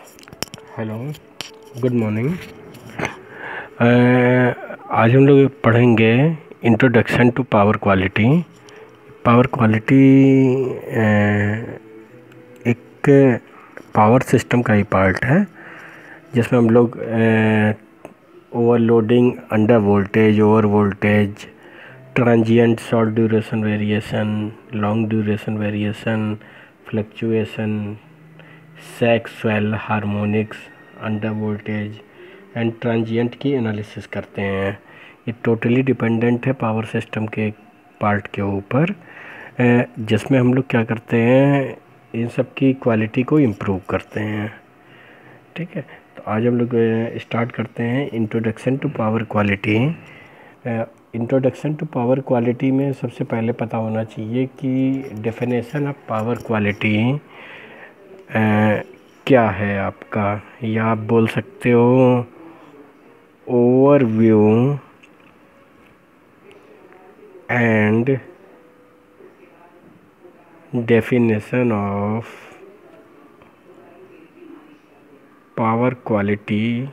Hello, good morning. आज हम लोग पढ़ेंगे introduction to power quality. Power quality एक पावर सिस्टम का ही पार्ट है जिसमें हम लोग overloading, under voltage, over voltage, transient short duration variation, long duration variation, fluctuation, sag, swell, harmonics, under voltage and transient की एनालिसिस करते हैं। ये टोटली डिपेंडेंट है पावर सिस्टम के पार्ट के ऊपर, जिसमें हम लोग क्या करते हैं, इन सब की क्वालिटी को इम्प्रूव करते हैं। ठीक है, तो आज हम लोग स्टार्ट करते हैं introduction to power quality. Introduction to power quality में सबसे पहले पता होना चाहिए कि डेफिनेशन ऑफ पावर क्वालिटी क्या है आपका, या आप बोल सकते हो overview and definition of power quality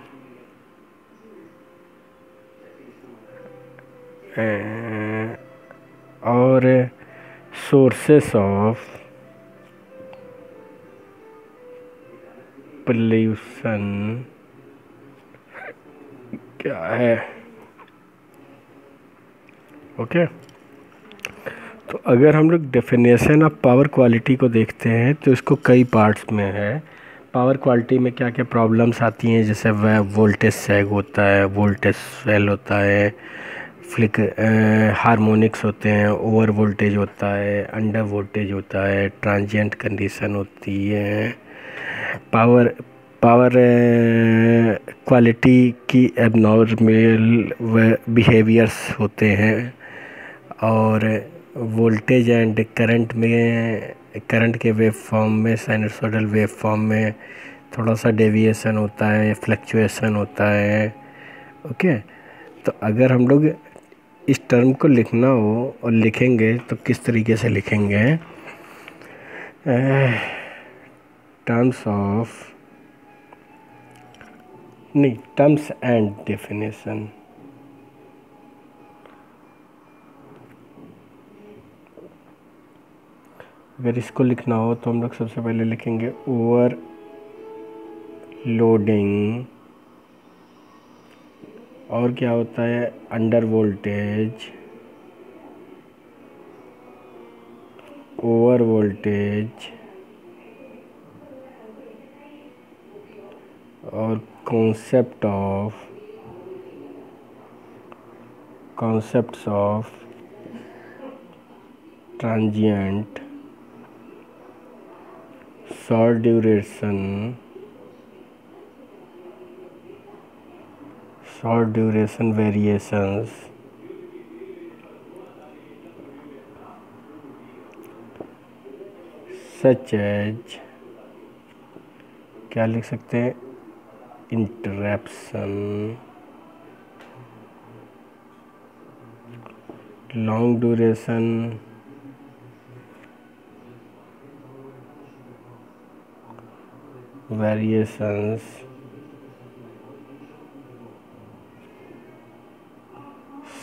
और सोर्सेस ऑफ पोल्यूशन क्या है। ओके, तो अगर हम लोग डेफिनेशन ऑफ पावर क्वालिटी को देखते हैं तो इसको कई पार्ट्स में है। पावर क्वालिटी में क्या क्या प्रॉब्लम्स आती हैं, जैसे वह वोल्टेज सैग होता है, वोल्टेज स्वेल होता है, हार्मोनिक्स होते हैं, ओवर वोल्टेज होता है, अंडर वोल्टेज होता है, ट्रांजिएंट कंडीशन होती है, पावर पावर क्वालिटी की एबनॉर्मल बिहेवियर्स होते हैं, और वोल्टेज एंड करंट के वेव फॉर्म में, साइनसोइडल वेव फॉर्म में थोड़ा सा डेविएशन होता है, फ्लक्चुएशन होता है। ओके, तो अगर हम लोग इस टर्म को लिखना हो और लिखेंगे तो किस तरीके से लिखेंगे, टर्म्स ऑफ नहीं, टर्म्स एंड डेफिनेशन। अगर इसको लिखना हो तो हम लोग सबसे पहले लिखेंगे ओवर लोडिंग, और क्या होता है, अंडर वोल्टेज, ओवर वोल्टेज, और concepts of transient, short duration variations, such as, क्या लिख सकते हैं, interruption, long duration variations,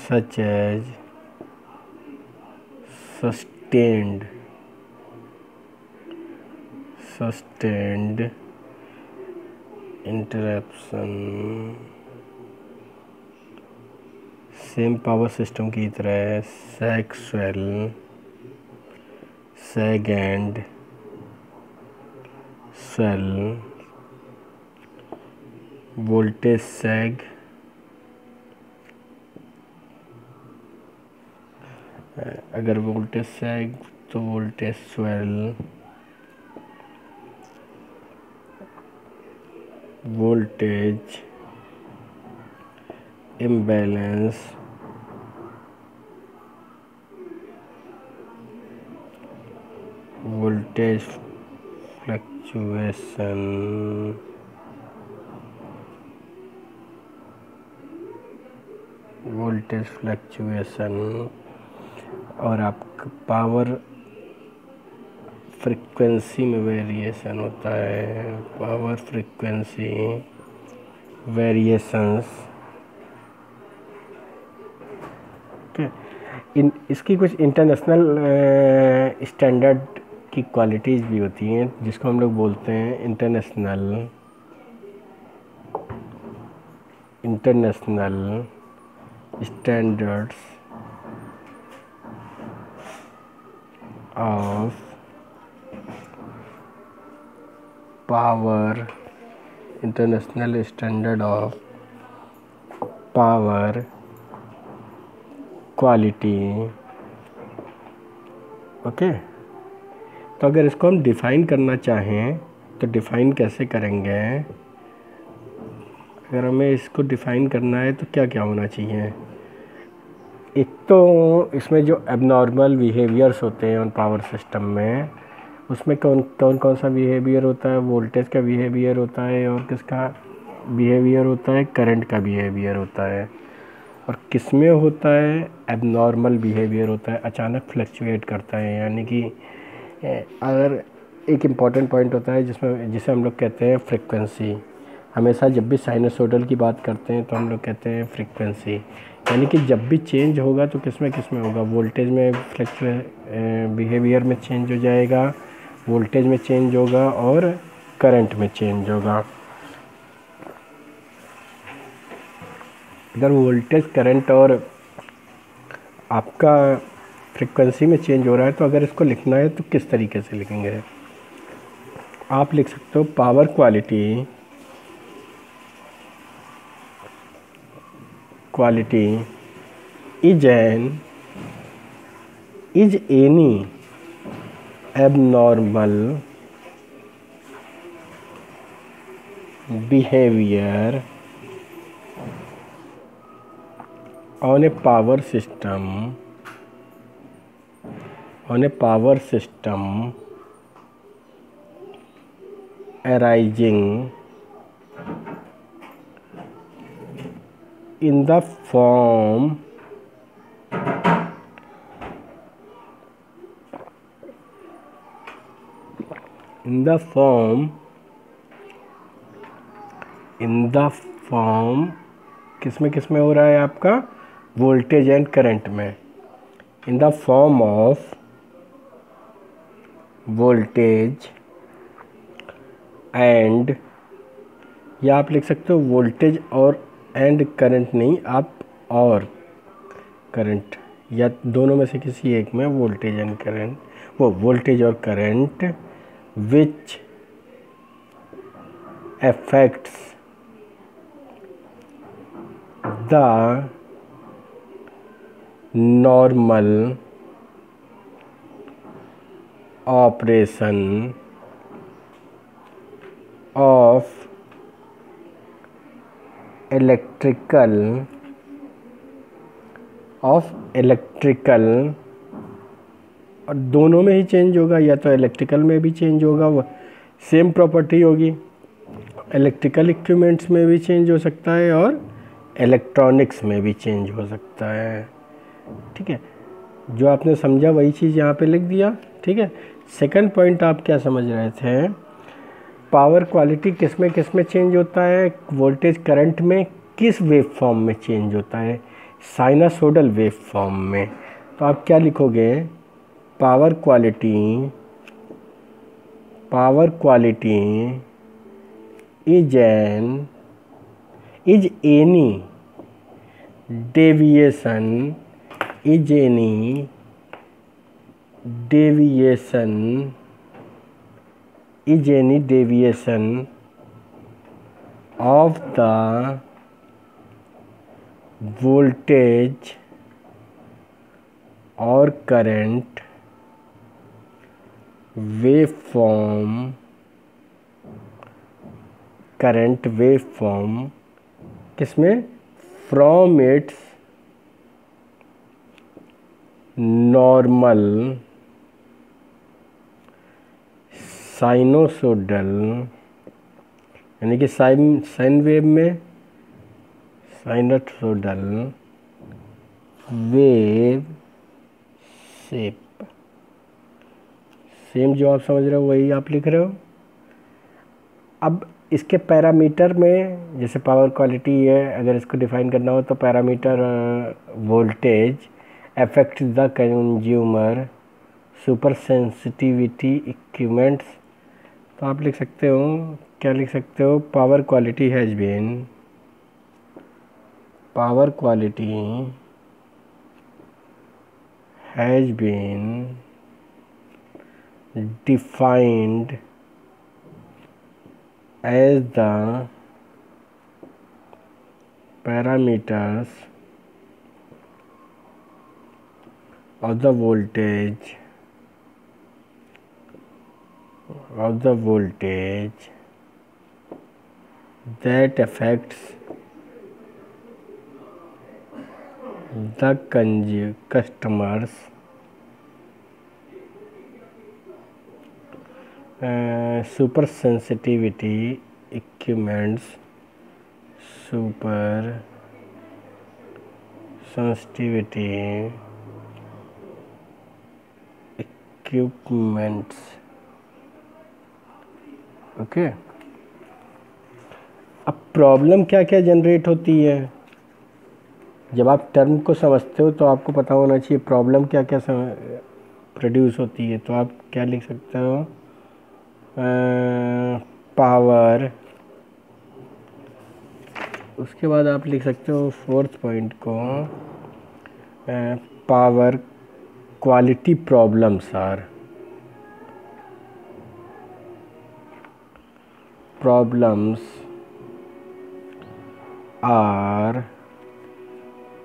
such as sustained interruption, same power system की तरह sag, swell, sag and swell, voltage sag, अगर वोल्टेज सैग तो voltage swell, voltage imbalance, voltage fluctuation, और आपका पावर फ्रीक्वेंसी में वेरिएशन होता है, पावर फ्रीक्वेंसी वेरिएशंस। इसकी कुछ इंटरनेशनल स्टैंडर्ड की क्वालिटीज़ भी होती हैं जिसको हम लोग बोलते हैं international standards of power, international standard of power quality. Okay, तो अगर इसको हम डिफ़ाइन करना चाहें तो डिफ़ाइन कैसे करेंगे? अगर हमें इसको डिफ़ाइन करना है तो क्या क्या होना चाहिए? एक तो इसमें जो एबनॉर्मल बिहेवियर्स होते हैं उन पावर सिस्टम में, उसमें कौन सा बिहेवियर होता है? वोल्टेज का बिहेवियर होता है, और किसका बिहेवियर होता है? करंट का बिहेवियर होता है। और किस में होता है? एबनॉर्मल बिहेवियर होता है, अचानक फ्लक्चुएट करता है। यानी कि अगर एक इम्पॉर्टेंट पॉइंट होता है जिसे हम लोग कहते हैं फ्रीक्वेंसी। हमेशा जब भी साइनसोइडल की बात करते हैं तो हम लोग कहते हैं फ्रीक्वेंसी, यानी कि जब भी चेंज होगा तो किस में होगा? वोल्टेज में बिहेवियर में चेंज हो जाएगा, वोल्टेज में चेंज होगा और करंट में चेंज होगा। अगर वोल्टेज, करंट और आपका फ्रीक्वेंसी में चेंज हो रहा है तो अगर इसको लिखना है तो किस तरीके से लिखेंगे? आप लिख सकते हो power quality is any abnormal behavior on a power system arising in the form किस में हो रहा है आपका? वोल्टेज एंड करंट में। In the form of voltage and, या आप लिख सकते हो वोल्टेज और एंड करंट, नहीं, आप और करंट, या दोनों में से किसी एक में वोल्टेज एंड करंट, वो वोल्टेज और current which affects the normal operation of electrical और दोनों में ही चेंज होगा, या तो इलेक्ट्रिकल में भी चेंज होगा, वो सेम प्रॉपर्टी होगी। इलेक्ट्रिकल इक्विपमेंट्स में भी चेंज हो सकता है और इलेक्ट्रॉनिक्स में भी चेंज हो सकता है। ठीक है, जो आपने समझा वही चीज़ यहाँ पे लिख दिया। ठीक है, सेकंड पॉइंट आप क्या समझ रहे थे? पावर क्वालिटी किस में चेंज होता है? वोल्टेज करंट में किस वेव फॉर्म में चेंज होता है? साइनसोइडल वेव फॉर्म में। तो आप क्या लिखोगे? Power quality is any deviation of the voltage or current waveform किसमें? from its normal साइनोसोडल, यानी कि साइन वेव में साइनोसोडल वेव सेम जो आप समझ रहे हो वही आप लिख रहे हो। अब इसके पैरामीटर में जैसे पावर क्वालिटी है, अगर इसको डिफाइन करना हो तो parameter voltage affect the consumer super sensitivity equipments. तो आप लिख सकते हो, क्या लिख सकते हो, power quality has been defined as the parameters of the voltage that affects the customers super sensitivity equipments okay. अब प्रॉब्लम क्या क्या जनरेट होती है, जब आप टर्म को समझते हो तो आपको पता होना चाहिए प्रॉब्लम क्या क्या प्रोड्यूस होती है। तो आप क्या लिख सकते हो, पावर, उसके बाद आप लिख सकते हो फोर्थ पॉइंट को, पावर क्वालिटी प्रॉब्लम्स आर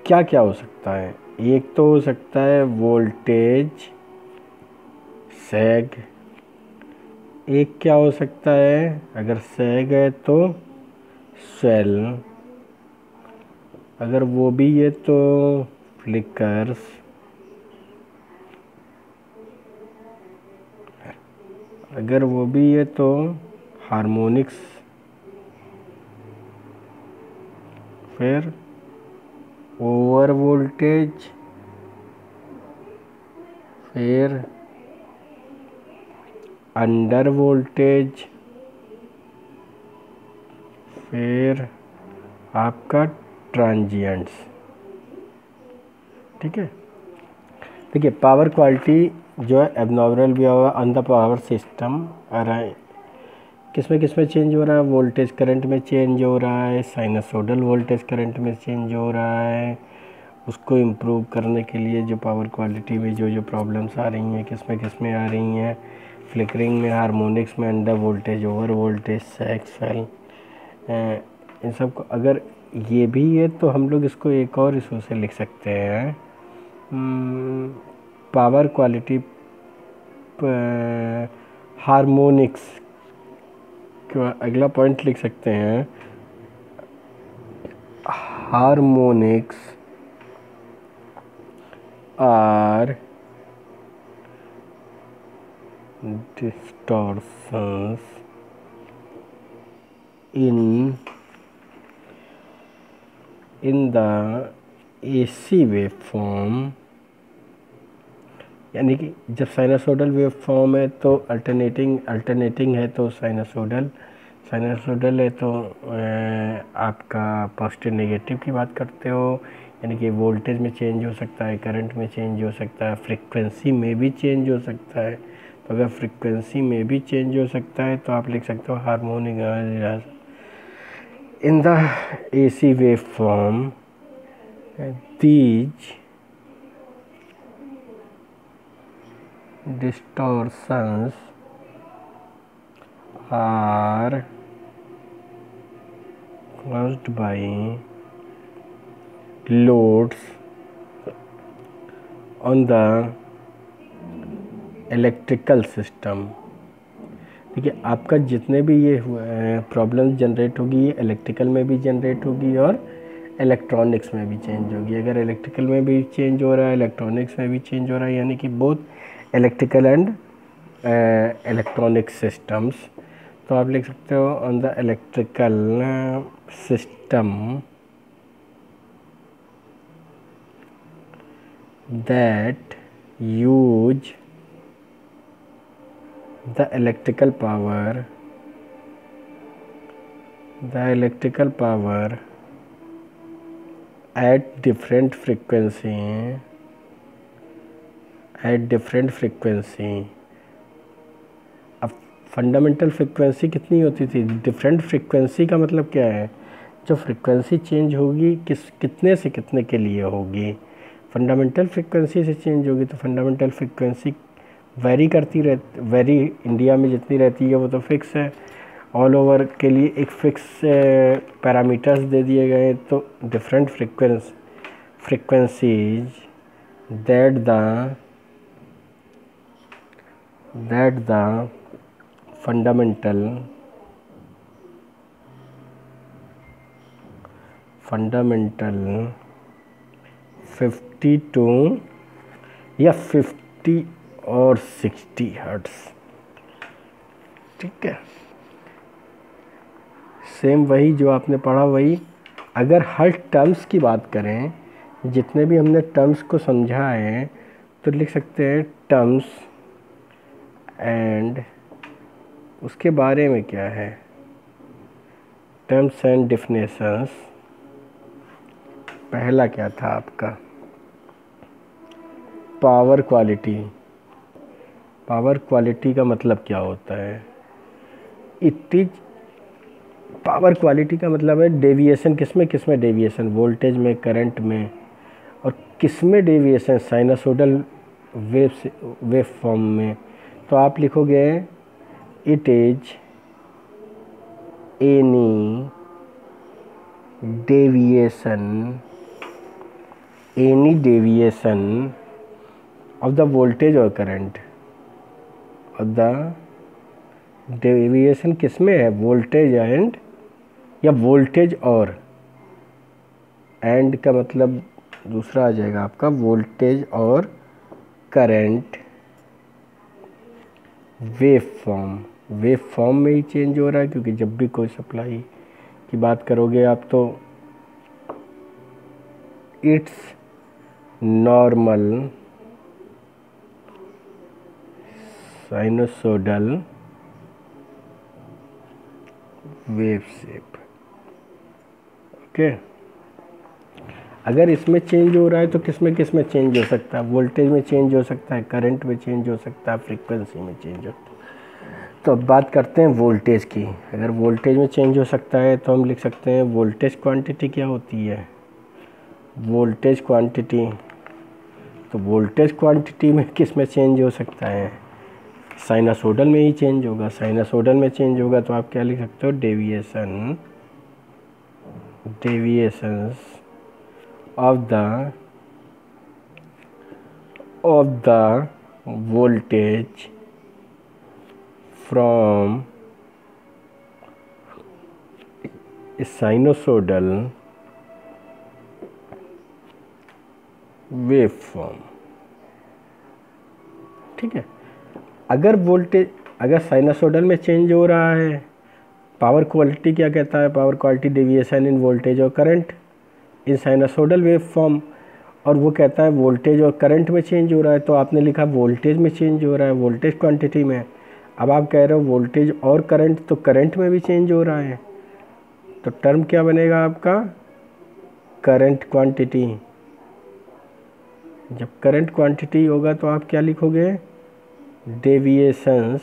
क्या क्या हो सकता है। एक तो हो सकता है वोल्टेज सैग, एक क्या हो सकता है, अगर सैग है तो स्वेल, अगर वो भी है तो फ्लिकर्स, अगर वो भी है तो हार्मोनिक्स, फिर ओवर वोल्टेज, फिर अंडर वोल्टेज, फिर आपका ट्रांजिएंट्स। ठीक है, देखिए पावर क्वालिटी जो है एबनॉर्मल भी होगा ऑन द पावर सिस्टम आ रहा है, किसमें चेंज हो रहा है, वोल्टेज करंट में चेंज हो रहा है, साइनसोडल वोल्टेज करंट में चेंज हो रहा है। उसको इम्प्रूव करने के लिए जो पावर क्वालिटी में जो प्रॉब्लम्स आ रही हैं, किसमें आ रही हैं, फ्लिकरिंग में, हार्मोनिक्स में, under voltage, over voltage, sexual, इन सब को अगर ये भी है तो हम लोग इसको एक और इशू से लिख सकते हैं, पावर क्वालिटी हार्मोनिक्स का अगला पॉइंट लिख सकते हैं, harmonics are distortions in the AC waveform, यानी कि जब साइनसोडल वेवफॉर्म है तो अल्टरनेटिंग है तो साइनसोडल है तो आपका पॉजिटिव नेगेटिव की बात करते हो, यानी कि वोल्टेज में चेंज हो सकता है, करंट में चेंज हो सकता है, फ्रीक्वेंसी में भी चेंज हो सकता है। तो अगर फ्रीक्वेंसी में भी चेंज हो सकता है तो आप लिख सकते हो harmonic in the AC waveform these distortions are caused by loads on the electrical system। देखिए आपका जितने भी ये प्रॉब्लम जनरेट होगी ये इलेक्ट्रिकल में भी जनरेट होगी और इलेक्ट्रॉनिक्स में भी चेंज होगी। अगर इलेक्ट्रिकल में भी चेंज हो रहा है, इलेक्ट्रॉनिक्स में भी चेंज हो रहा है, यानी कि both electrical and electronic systems. तो आप लिख सकते हो on the electrical system that use the electrical power at different frequency अब फंडामेंटल फ्रिक्वेंसी कितनी होती थी, डिफरेंट फ्रिक्वेंसी का मतलब क्या है, जो फ्रिक्वेंसी चेंज होगी कितने से कितने के लिए होगी, फंडामेंटल फ्रिक्वेंसी से चेंज होगी तो फंडामेंटल फ्रिक्वेंसी वेरी करती रहती, वेरी इंडिया में जितनी रहती है वो तो फिक्स है, ऑल ओवर के लिए एक फिक्स पैरामीटर्स दे दिए गए, तो different frequencies that the fundamental 52 या 50 और 60 हर्ट्ज, ठीक है। सेम वही जो आपने पढ़ा वही। अगर हर टर्म्स की बात करें, जितने भी हमने टर्म्स को समझा है तो लिख सकते हैं टर्म्स एंड उसके बारे में क्या है, टर्म्स एंड डेफिनेशंस। पहला क्या था आपका, पावर क्वालिटी का मतलब क्या होता है, इट इज पावर क्वालिटी का मतलब है डेविएशन, किसमें डेविएशन, वोल्टेज में, करंट में, और किसमें डेविएशन, साइनसोइडल वेव फॉर्म में। तो आप लिखोगे it is any deviation of the voltage or current, of the deviation किसमें है, वोल्टेज एंड या वोल्टेज और, एंड का मतलब दूसरा आ जाएगा आपका वोल्टेज और करंट वेव फॉर्म में ही चेंज हो रहा है, क्योंकि जब भी कोई सप्लाई की बात करोगे आप तो it's normal sinusoidal wave shape, okay. अगर इसमें चेंज हो रहा है तो किसमें चेंज हो सकता है, वोल्टेज में चेंज हो सकता है, करंट में चेंज हो सकता है, फ्रीक्वेंसी में चेंज हो सकता है। तो अब बात करते हैं वोल्टेज की। अगर वोल्टेज में चेंज हो सकता है तो हम लिख सकते हैं वोल्टेज क्वांटिटी क्या होती है, वोल्टेज क्वांटिटी। तो वोल्टेज क्वांटिटी में किस में चेंज हो सकता है, साइनसोइडल में ही चेंज होगा। साइनसोइडल में चेंज होगा तो आप क्या लिख सकते हो, deviations of the voltage from sinusoidal wave form, ठीक है। अगर साइनसोइडल में चेंज हो रहा है, पावर क्वालिटी क्या कहता है, पावर क्वालिटी डेविएशन इन वोल्टेज और current in sinusoidal wave form, और वो कहता है वोल्टेज और करंट में चेंज हो रहा है, तो आपने लिखा वोल्टेज में चेंज हो रहा है, वोल्टेज क्वांटिटी में। अब आप कह रहे हो वोल्टेज और करंट, तो करंट में भी चेंज हो रहा है, तो टर्म क्या बनेगा आपका, करंट क्वांटिटी। जब करंट क्वांटिटी होगा तो आप क्या लिखोगे, डेविएशंस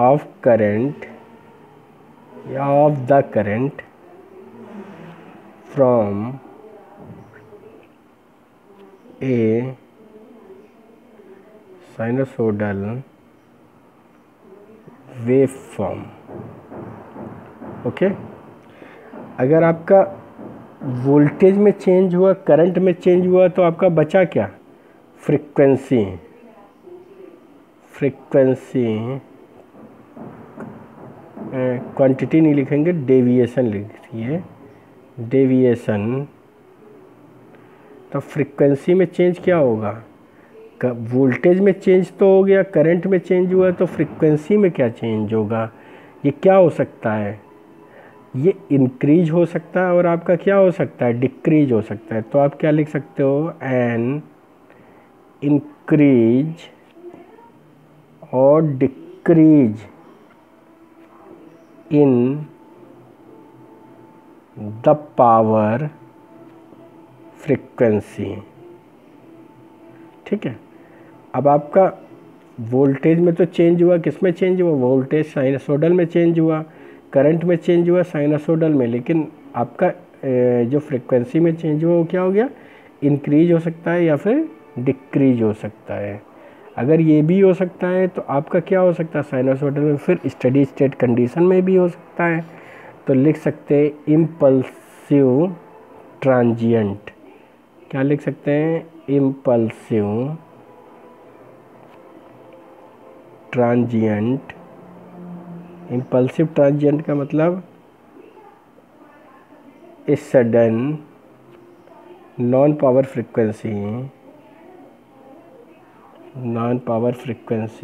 ऑफ करंट या of the current from A sinusoidal wave form, okay. अगर आपका वोल्टेज में चेंज हुआ, करंट में चेंज हुआ, तो आपका बचा क्या, फ्रीक्वेंसी क्वांटिटी नहीं लिखेंगे, डेविएशन लिखिए, डेविएशन। तो फ्रीक्वेंसी में चेंज क्या होगा, वोल्टेज में चेंज तो हो गया, करंट में चेंज हुआ, तो फ्रीक्वेंसी में क्या चेंज होगा, ये क्या हो सकता है, ये इंक्रीज हो सकता है और आपका क्या हो सकता है, डिक्रीज हो सकता है। तो आप क्या लिख सकते हो, एन इंक्रीज और decrease in the power frequency. ठीक है, अब आपका वोल्टेज में तो चेंज हुआ, किस में चेंज हुआ? वोल्टेज साइनसोडल में चेंज हुआ, करंट में चेंज हुआ साइनसोडल में, लेकिन आपका जो फ्रीक्वेंसी में चेंज हुआ वो क्या हो गया? इंक्रीज हो सकता है या फिर डिक्रीज हो सकता है। अगर ये भी हो सकता है तो आपका क्या हो सकता है? साइनसोडल में फिर स्टडी स्टेट कंडीशन में भी हो सकता है। तो लिख सकते हैं इम्पल्सिव ट्रांजिएंट। क्या लिख सकते हैं? Impulsive transient. इम्पल्सिव ट्रांजिएंट का मतलब इस sudden non power frequency, non power frequency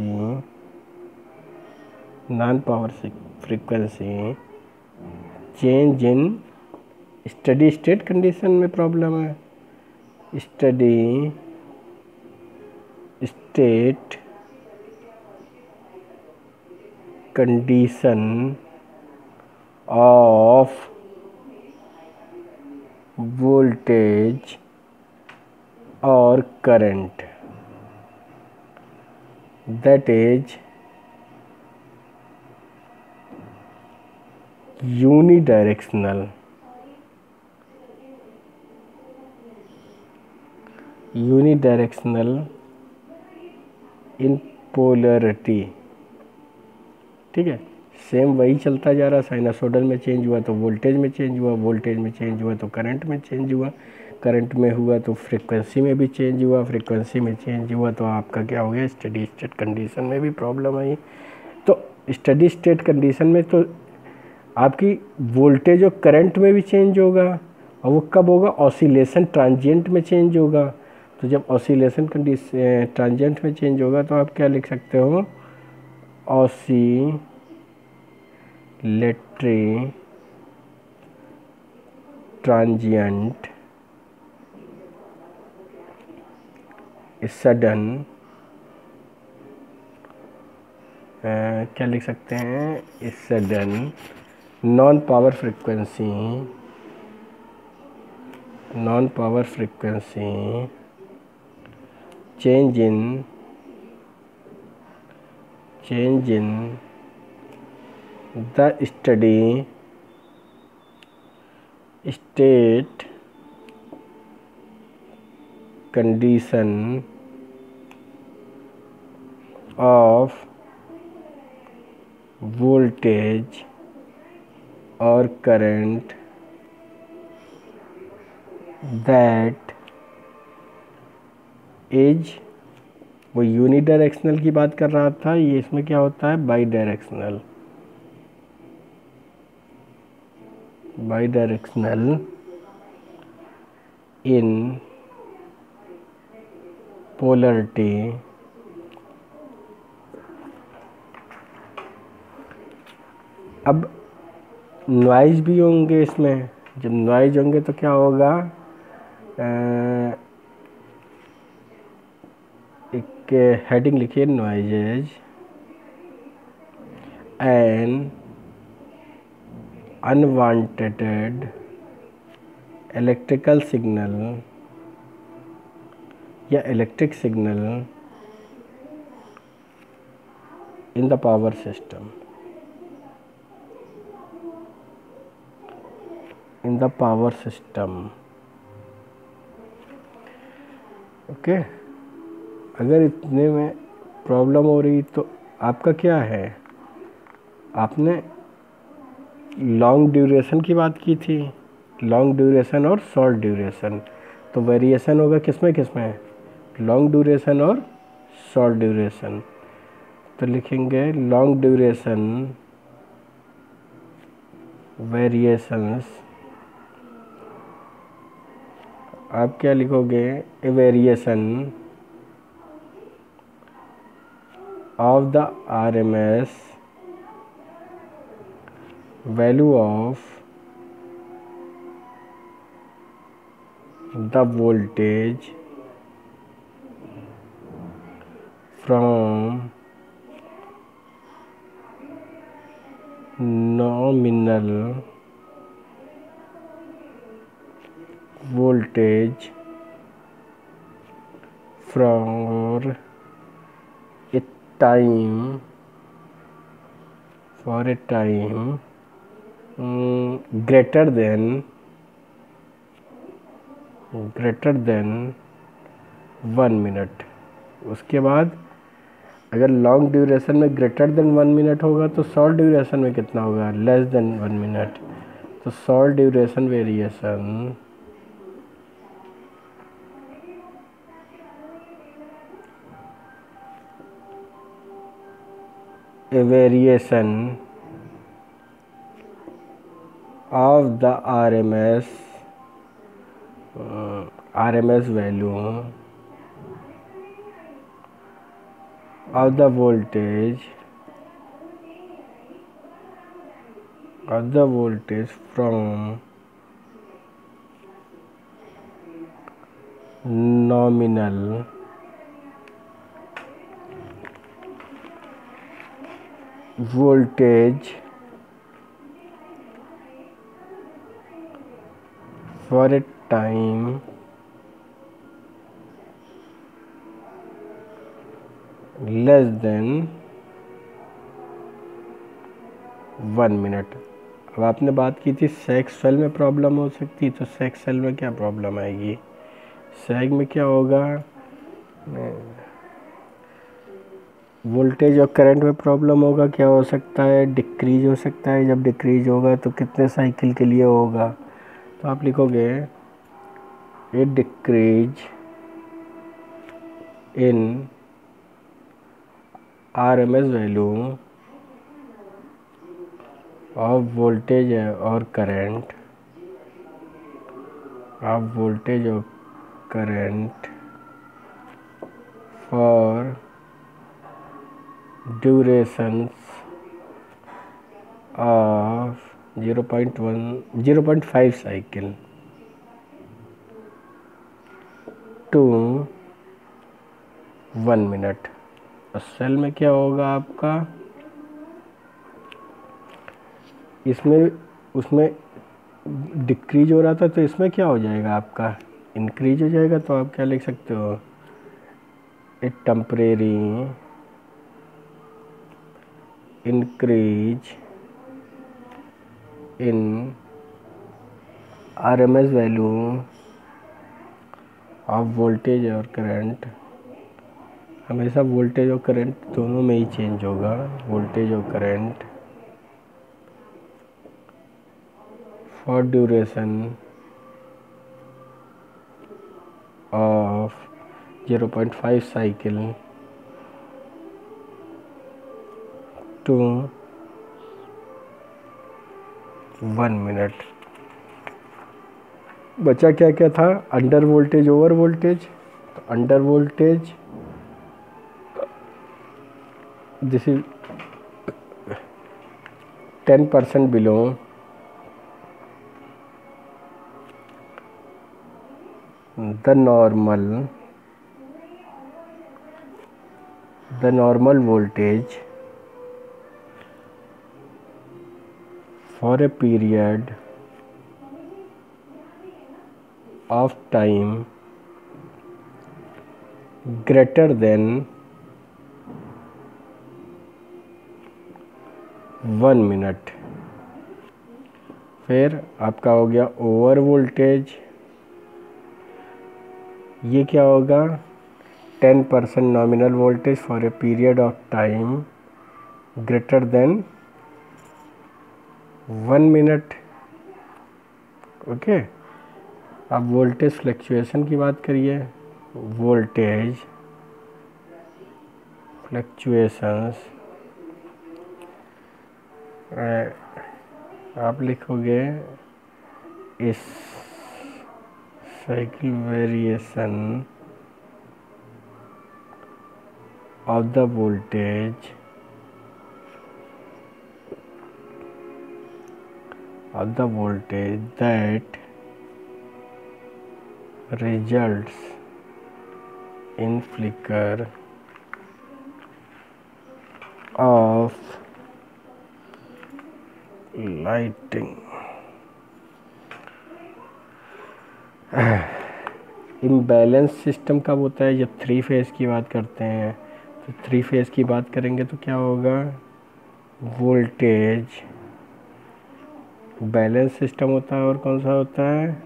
change in steady state condition में प्रॉब्लम है। Steady state condition of voltage और current, that is unidirectional in polarity। ठीक है, सेम वही चलता जा रहा। साइनसोडल में चेंज हुआ तो वोल्टेज में चेंज हुआ, वोल्टेज में चेंज हुआ तो करंट में चेंज हुआ, करंट में हुआ तो फ्रीक्वेंसी में भी चेंज हुआ, फ्रीक्वेंसी में चेंज हुआ तो आपका क्या हो गया? स्टडी स्टेट कंडीशन में भी प्रॉब्लम आई। तो स्टडी स्टेट कंडीशन में तो आपकी वोल्टेज और करंट में भी चेंज होगा, और वो कब होगा? ऑसिलेशन ट्रांजिएंट में चेंज होगा। तो जब ऑसिलेशन कंडीशन ट्रांजिएंट में चेंज होगा तो आप क्या लिख सकते हो? ऑसिलेटरी ट्रांजिएंट सडन, क्या लिख सकते हैं? Sudden non power frequency change in the steady state condition of voltage और करंट दैट इज, वो यूनिडायरेक्शनल की बात कर रहा था, ये इसमें क्या होता है? बाई डायरेक्शनल इन पोलरिटी अब नॉइज भी होंगे इसमें। जब नॉइज होंगे तो क्या होगा? एक हेडिंग लिखिए, noises and unwanted electrical signal या electric signal in the power system, okay. अगर इतने में प्रॉब्लम हो रही तो आपका क्या है? आपने लॉन्ग ड्यूरेशन की बात की थी, लॉन्ग ड्यूरेशन और शॉर्ट ड्यूरेशन। तो वेरिएशन होगा किसमें किसमें? लॉन्ग ड्यूरेशन और शॉर्ट ड्यूरेशन। तो लिखेंगे लॉन्ग ड्यूरेशन वेरिएशंस। आप क्या लिखोगे? A variation of the RMS value of the voltage from nominal voltage for a time greater than 1 minute. उसके बाद अगर लॉन्ग ड्यूरेशन में ग्रेटर देन 1 मिनट होगा तो शॉर्ट ड्यूरेशन में कितना होगा, लेस देन 1 मिनट। तो short duration variation of the RMS value of the voltage from nominal voltage for a time less than 1 minute. अब आपने बात की थी सैग सेल में प्रॉब्लम हो सकती, तो सैग सेल में क्या प्रॉब्लम आएगी, सैग में क्या होगा, वोल्टेज और करंट में प्रॉब्लम होगा। क्या हो सकता है, डिक्रीज हो सकता है। जब डिक्रीज होगा तो कितने साइकिल के लिए होगा, तो आप लिखोगे a decrease in RMS value of voltage और current for durations of 0.5 cycle to 1 minute. और सेल में क्या होगा आपका, इसमें उसमें डिक्रीज हो रहा था तो इसमें क्या हो जाएगा आपका, इंक्रीज हो जाएगा। तो आप क्या लिख सकते हो, a temporary increase in RMS value of voltage और करंट। हमेशा वोल्टेज और करंट दोनों में ही चेंज होगा, वोल्टेज और current for duration of 0.5 cycle to 1 minute. बचा क्या क्या था, अंडर वोल्टेज ओवर वोल्टेज। तो under voltage this is 10% below the normal voltage for a period of time greater than 1 minute. फिर आपका हो गया ओवर वोल्टेज, ये क्या होगा, 10% nominal voltage for a period of time greater than 1 minute. Okay, अब voltage fluctuation की बात करिए। वोल्टेज फ्लक्चुएशंस आप लिखोगे इस cycle variation of the voltage that results in flicker of lighting. Imbalance system कब होता है? जब 3 फेज़ की बात करते हैं। तो 3 फेज़ की बात करेंगे तो क्या होगा? वोल्टेज बैलेंस सिस्टम होता है। और कौन सा होता है?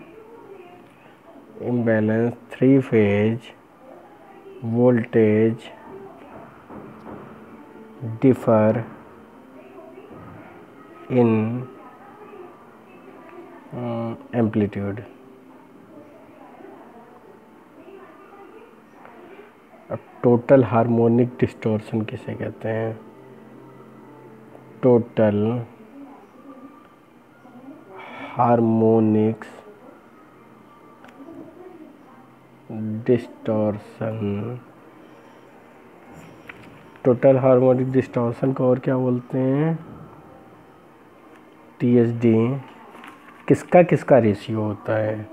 Imbalance 3 phase voltage differ in amplitude. अब टोटल हार्मोनिक डिस्टॉर्शन किसे कहते हैं? Total harmonics distortion. Total harmonic distortion को और क्या बोलते हैं? THD। किसका किसका रेशियो होता है?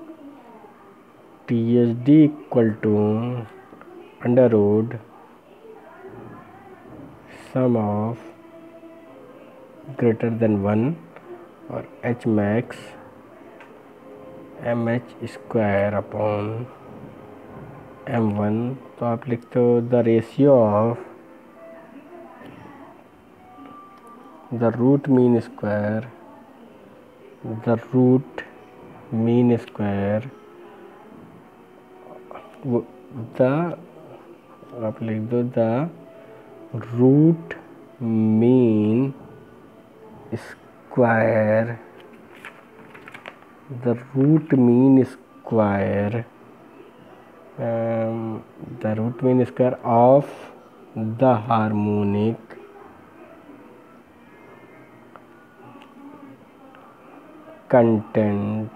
THD equal to under root sum of greater than 1 और H max MH square upon M1। तो आप लिखते हो the ratio of the root mean square आप लिख दो the root mean square of the harmonic content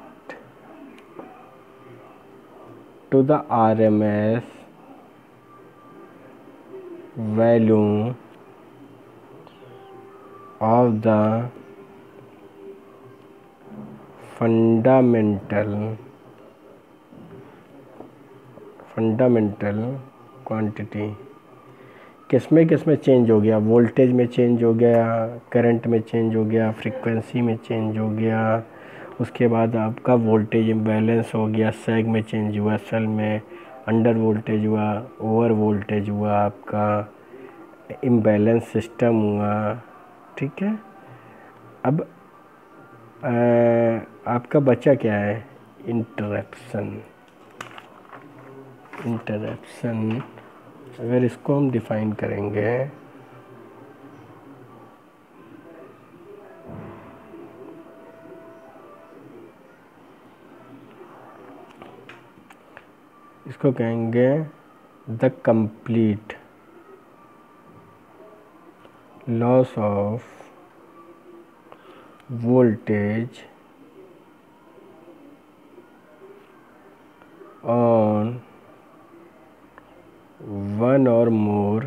to the RMS value of the fundamental quantity. किसमें change हो गया? वोल्टेज में चेंज हो गया, करंट में चेंज हो गया, फ्रीक्वेंसी में चेंज हो गया। उसके बाद आपका वोल्टेज इम्बैलेंस हो गया, सैग में चेंज हुआ, सेल में अंडर वोल्टेज हुआ, ओवर वोल्टेज हुआ, आपका इम्बैलेंस सिस्टम हुआ। ठीक है। अब आपका बचा क्या है? इंटरप्शन। अगर इसको हम डिफाइन करेंगे इसको कहेंगे the complete loss of voltage on one or more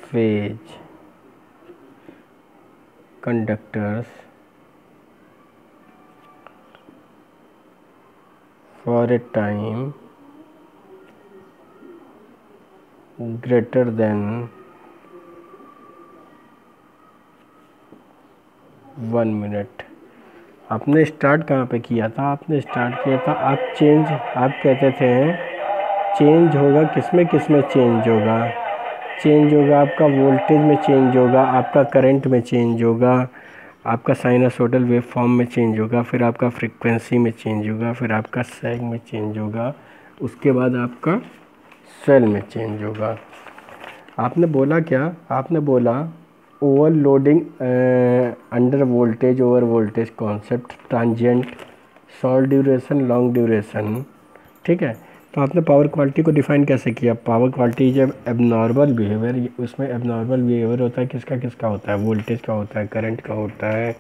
phase conductors for a time greater than 1 minute। आपने स्टार्ट कहाँ पे किया था? आपने स्टार्ट किया था आप कहते थे चेंज होगा किसमें चेंज होगा? आपका वोल्टेज में चेंज होगा, आपका करंट में चेंज होगा, आपका साइनसोइडल वेव फॉर्म में चेंज होगा, फिर आपका फ्रीक्वेंसी में चेंज होगा, फिर आपका सैग में चेंज होगा, उसके बाद आपका सेल में चेंज होगा। आपने बोला क्या? आपने बोला overloading under voltage over voltage concept, transient, short duration, long duration. ठीक है। तो आपने पावर क्वालिटी को डिफ़ाइन कैसे किया? पावर क्वालिटी जब एबनॉर्मल बिहेवियर, उसमें एबनॉर्मल बिहेवियर होता है किसका होता है? वोल्टेज का होता है, करंट का होता है,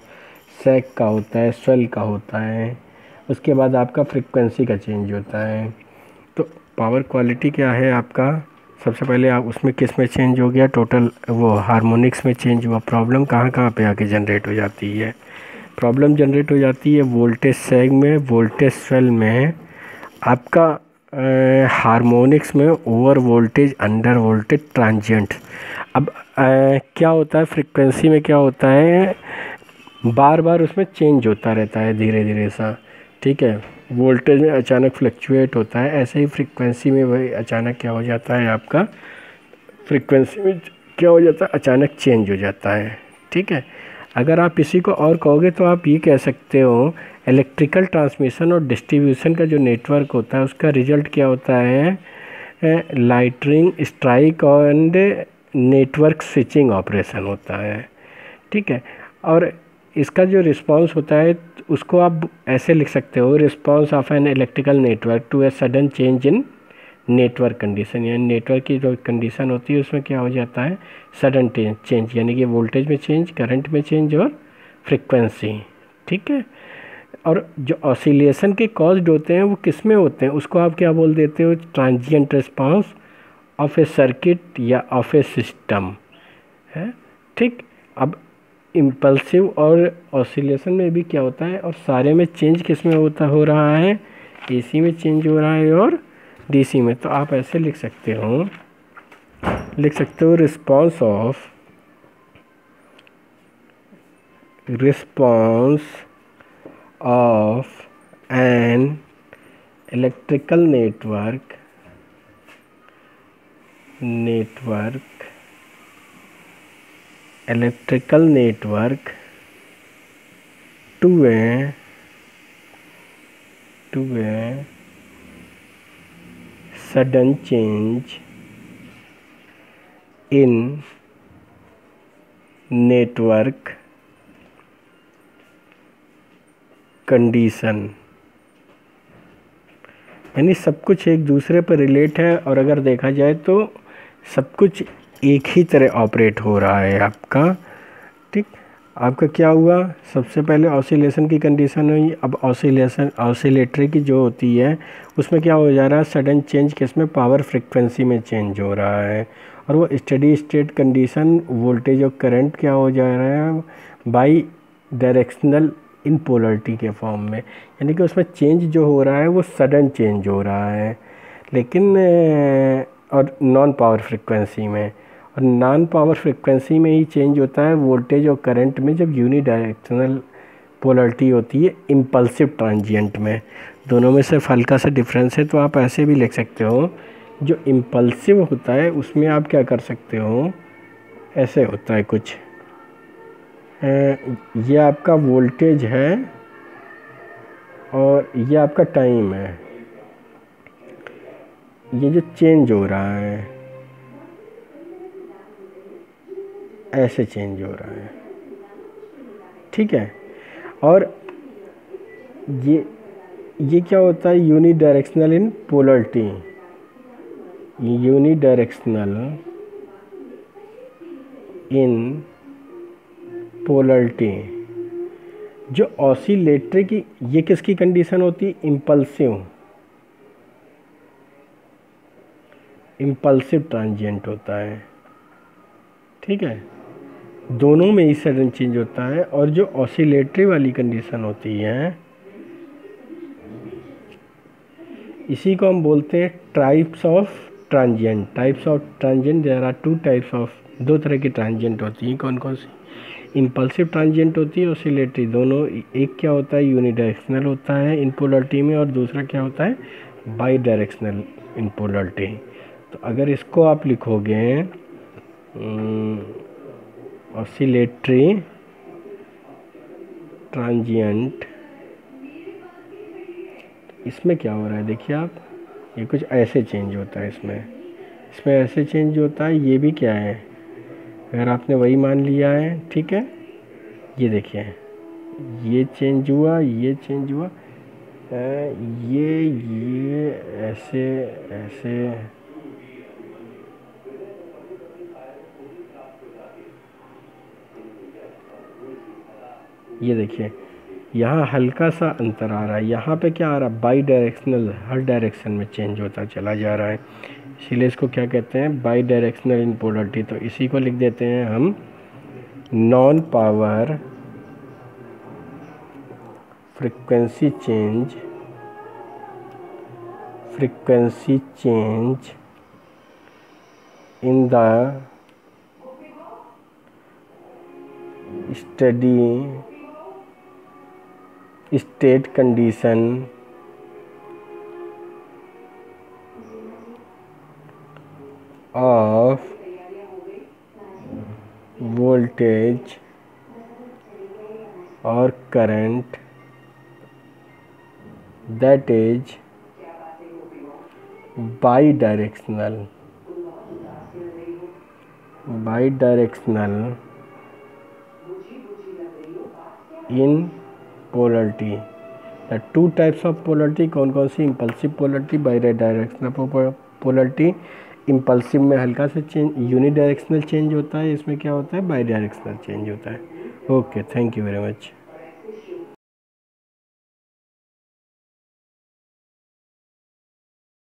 सैग का होता है, स्वेल का होता है। उसके बाद आपका फ्रीक्वेंसी का चेंज होता है। तो पावर क्वालिटी क्या है आपका? सबसे पहले आप उसमें किस में चेंज हो गया? टोटल वो हार्मोनिक्स में चेंज हुआ। प्रॉब्लम कहाँ पे आके जनरेट हो जाती है? प्रॉब्लम जनरेट हो जाती है वोल्टेज सैग में, वोल्टेज स्वेल में, आपका हार्मोनिक्स में, over voltage, under voltage, transient. अब क्या होता है फ्रिक्वेंसी में, क्या होता है बार बार उसमें चेंज होता रहता है धीरे धीरे सा, ठीक है। वोल्टेज में अचानक फ्लक्चुएट होता है, ऐसे ही फ्रिक्वेंसी में वही अचानक क्या हो जाता है, आपका फ्रिक्वेंसी में क्या हो जाता है, अचानक चेंज हो जाता है, ठीक है। अगर आप इसी को और कहोगे तो आप ये कह सकते हो इलेक्ट्रिकल ट्रांसमिशन और डिस्ट्रीब्यूशन का जो नेटवर्क होता है उसका रिजल्ट क्या होता है, lightning strike and network switching operation होता है, ठीक है। और इसका जो रिस्पांस होता है उसको आप ऐसे लिख सकते हो, response of an electrical network to a sudden change in network condition, यानी नेटवर्क की जो कंडीशन होती है उसमें क्या हो जाता है, सडन चेंज, यानी कि वोल्टेज में चेंज, करंट में चेंज और फ्रिक्वेंसी, ठीक है। और जो ऑसिलेशन के कॉज्ड होते हैं वो किस में होते हैं, उसको आप क्या बोल देते हो, transient response of A circuit या ऑफ ए सिस्टम है, ठीक। अब इम्पल्सिव और ऑसिलेशन में भी क्या होता है, और सारे में चेंज किस में होता हो रहा है, एसी में चेंज हो रहा है और डीसी में। तो आप ऐसे लिख सकते हो response of an electrical network to a sudden change in network condition, यानी सब कुछ एक दूसरे पर रिलेट है, और अगर देखा जाए तो सब कुछ एक ही तरह ऑपरेट हो रहा है आपका, ठीक। आपका क्या हुआ, सबसे पहले ऑसिलेशन की कंडीशन हुई, अब ऑसिलेटरी की जो होती है उसमें क्या हो जा रहा है, सडन चेंज किसमें, पावर फ्रिक्वेंसी में चेंज हो रहा है, और वो स्टेडी स्टेट कंडीशन वोल्टेज और करंट क्या हो जा रहा है, बाई डायरेक्शनल इन पोलरिटी के फॉर्म में, यानी कि उसमें चेंज जो हो रहा है वो सडन चेंज हो रहा है। लेकिन और नॉन पावर फ्रिक्वेंसी में, और नॉन पावर फ्रिक्वेंसी में ही चेंज होता है वोल्टेज और करंट में जब यूनी डायरेक्शनल पोलरिटी होती है इम्पल्सिव ट्रांजिएंट में। दोनों में सिर्फ हल्का सा डिफरेंस है, तो आप ऐसे भी लिख सकते हो, जो इम्पल्सिव होता है उसमें आप क्या कर सकते हो, ऐसे होता है कुछ, ये आपका वोल्टेज है और ये आपका टाइम है, ये जो चेंज हो रहा है ऐसे चेंज हो रहा है, ठीक है। और ये क्या होता है, यूनी डायरेक्शनल इन पोलरिटी, यूनी डायरेक्शनल इन पोलरिटी। जो ऑसिलेटरी की ये किसकी कंडीशन होती है, इम्पल्सिव ट्रांजिएंट होता है, ठीक है। दोनों में ही सडन चेंज होता है, और जो ऑसिलेटरी वाली कंडीशन होती है इसी को हम बोलते हैं types of transient. There are two types of, दो तरह की ट्रांजिएंट होती हैं, कौन कौन सी, इम्पल्सिव ट्रांजिएंट होती है, ऑसिलेटरी, दोनों। एक क्या होता है, यूनिडायरेक्शनल होता है इन पोलरिटी में, और दूसरा क्या होता है, बाई डायरेक्शनल इन पोलरिटी। तो अगर इसको आप लिखोगे ऑसिलेटरी ट्रांजिएंट, इसमें क्या हो रहा है देखिए आप, ये कुछ ऐसे चेंज होता है, इसमें ऐसे चेंज होता है, ये भी क्या है, अगर आपने वही मान लिया है, ठीक है। ये देखिए ये चेंज हुआ, ये चेंज हुआ, ये ऐसे ऐसे, ये देखिए यहाँ हल्का सा अंतर आ रहा है, यहाँ पे क्या आ रहा है, बाई डायरेक्शनल, हर डायरेक्शन में चेंज होता चला जा रहा है, इसीलिए इसको क्या कहते हैं, बाई डायरेक्शनल इन पोलरिटी। तो इसी को लिख देते हैं हम non power frequency change in the steady state condition of voltage or current that is bidirectional in polarity. The two types of polarity कौन कौन सी? impulsive polarity, bidirectional polarity. Impulsive में हल्का से चेंज, यूनिडायरेक्शनल चेंज होता है, इसमें क्या होता है? बाई डायरेक्शनल चेंज होता है. Okay, thank you very much.